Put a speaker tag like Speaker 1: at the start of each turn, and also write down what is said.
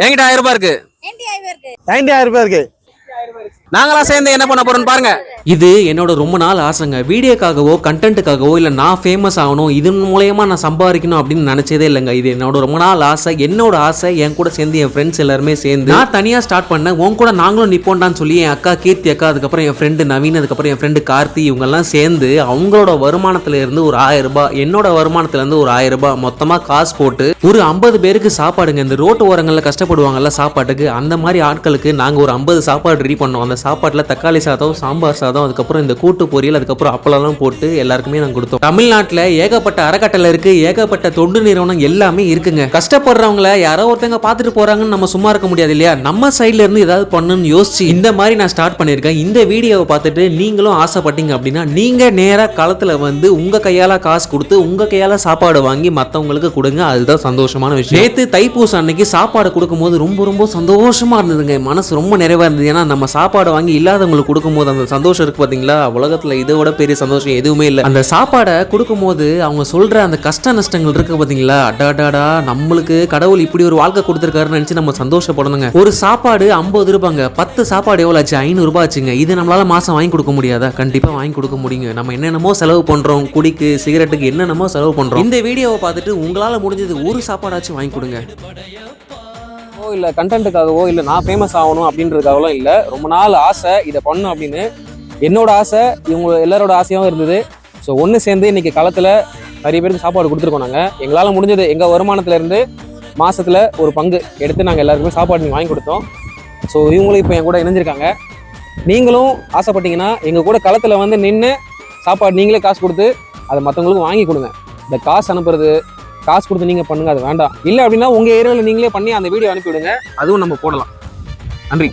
Speaker 1: என்கிட்ட 1000 ரூபாய் இருக்கு.
Speaker 2: 90,000 ரூபாய் இருக்கு.
Speaker 1: நாங்களாம் சேர்ந்து என்ன பண்ண போறோம்னு பாருங்க.
Speaker 3: இது என்னோட ரொம்ப நாள் ஆசைங்க. வீடியோக்காகவோ கண்டென்ட்டுக்காகவோ இல்லை நான் ஃபேமஸ் ஆகணும் இதன் மூலயமா நான் சம்பாதிக்கணும் அப்படின்னு நினைச்சதே இல்லைங்க. இது என்னோட ரொம்ப நாள் ஆசை. என்னோட ஆசை என் கூட சேர்ந்து என் ஃப்ரெண்ட்ஸ் எல்லாருமே சேர்ந்து நான் தனியாக ஸ்டார்ட் பண்ணேன். உன் கூட நாங்களும் நிப்போண்டான்னு சொல்லி என் அக்கா கீர்த்தி அக்கா, அதுக்கப்புறம் என் ஃப்ரெண்டு நவீன், அதுக்கப்புறம் என் ஃப்ரெண்டு கார்த்தி, இவங்கெல்லாம் சேர்ந்து அவங்களோட வருமானத்துல இருந்து ஒரு 1000 ரூபாய், என்னோட வருமானத்துல இருந்து ஒரு 1000 ரூபாய் மொத்தமாக காசு போட்டு ஒரு 50 பேருக்கு சாப்பாடுங்க. இந்த ரோட்டு ஓரங்களில் கஷ்டப்படுவாங்கல்ல சாப்பாட்டுக்கு, அந்த மாதிரி ஆட்களுக்கு நாங்கள் ஒரு 50 சாப்பாடு ரெடி பண்ணோம். அந்த சாப்பாட்டில் தக்காளி சாதம், சாம்பார் சாதம், அதுக்கப்புறம் இந்த கூட்டு பொரியல், அதுக்கப்புறம் அப்பளம்லாம் போட்டு எல்லாருக்குமே நாங்கள் கொடுத்தோம். தமிழ்நாட்டில் ஏகப்பட்ட அறக்கட்டளை இருக்கு, ஏகப்பட்ட தொண்டு நிறுவனம் எல்லாமே இருக்குங்க. கஷ்டப்படுறவங்கள யாரோ ஒருத்தங்க பார்த்துட்டு போறாங்கன்னு நம்ம சும்மா இருக்க முடியாது இல்லையா? நம்ம சைட்ல இருந்து ஏதாவது பண்ணணும்னு யோசிச்சு இந்த மாதிரி நான் ஸ்டார்ட் பண்ணியிருக்கேன். இந்த வீடியோவை பார்த்துட்டு நீங்களும் ஆசைப்பட்டீங்க அப்படின்னா நீங்க நேராக களத்துல வந்து உங்க கையால காசு கொடுத்து உங்க கையால சாப்பாடு வாங்கி மற்றவங்களுக்கு கொடுங்க. அதுதான் சந்தோஷமான விஷயம். நேற்று தைப்பூசம் அன்னைக்கு சாப்பாடு கொடுக்கும் போது ரொம்ப ரொம்ப சந்தோஷமா இருந்ததுங்க. மனசு ரொம்ப நிறைவா இருந்தது. ஏன்னா நம்ம சாப்பாடு வாங்கி இல்லாதவங்களுக்கு கொடுக்கும்போது அந்த சந்தோஷம் இருக்கு பாத்தீங்களா? உலகத்துல இதோட பெரிய சந்தோஷம் எதுவுமே இல்லை. அந்த சாப்பாடை கொடுக்கும் போது அவங்க சொல்ற அந்த கஷ்ட நஷ்டங்கள் இருக்கு பாத்தீங்களா? அடாடாடா, நம்மளுக்கு கடவுள் இப்படி ஒரு வாழ்க்கை கொடுத்துருக்காருன்னு நினைச்சு நம்ம சந்தோஷப்படணுங்க. ஒரு சாப்பாடு 50 ரூபாங்க. 10 சாப்பாடு எவ்வளவு ஆச்சு? 500 ரூபாய் ஆச்சுங்க. இது நம்மளால மாசம் வாங்கி கொடுக்க முடியாதா? கண்டிப்பா வாங்கி கொடுக்க முடியுங்க. நம்ம என்னென்னமோ செலவு பண்றோம், குடிக்கு சிகரெட்டுக்கு என்னென்னமோ செலவு பண்றோம். இந்த வீடியோவை பார்த்துட்டு உங்களால முடிஞ்சது ஒரு சாப்பாடாச்சும் வாங்கி கொடுங்க.
Speaker 1: இல்லை கண்டென்ட்டுக்காகவோ இல்லை நான் ஃபேமஸ் ஆகணும் அப்படின்றதுக்காகலாம் இல்லை. ரொம்ப நாள் ஆசை இதை பண்ணணும் அப்படின்னு. என்னோட ஆசை இவங்க எல்லாரோட ஆசையாகவும் இருந்தது. ஸோ ஒன்று சேர்ந்து இன்னைக்கு களத்தில் நிறைய பேருக்கு சாப்பாடு கொடுத்துருக்கோம். நாங்கள் எங்களால் முடிஞ்சது எங்கள் வருமானத்துலேருந்து மாதத்தில் ஒரு பங்கு எடுத்து நாங்கள் எல்லாருக்குமே சாப்பாடு வாங்கி கொடுத்தோம். ஸோ இவங்களும் இப்போ என் கூட இணைஞ்சிருக்காங்க. நீங்களும் ஆசைப்பட்டீங்கன்னா எங்கள் கூட களத்தில் வந்து நின்று சாப்பாடு நீங்களே காசு கொடுத்து அதை மற்றவங்களுக்கு வாங்கி கொடுங்க. இந்த காசு அனுப்புறது, காசு கொடுத்து நீங்கள் பண்ணுங்கள், அது வேண்டாம். இல்லை அப்படின்னா உங்கள் ஏரியாவில் நீங்களே பண்ணி அந்த வீடியோ அனுப்பிவிடுங்க, அதுவும் நம்ம போடலாம். நன்றி.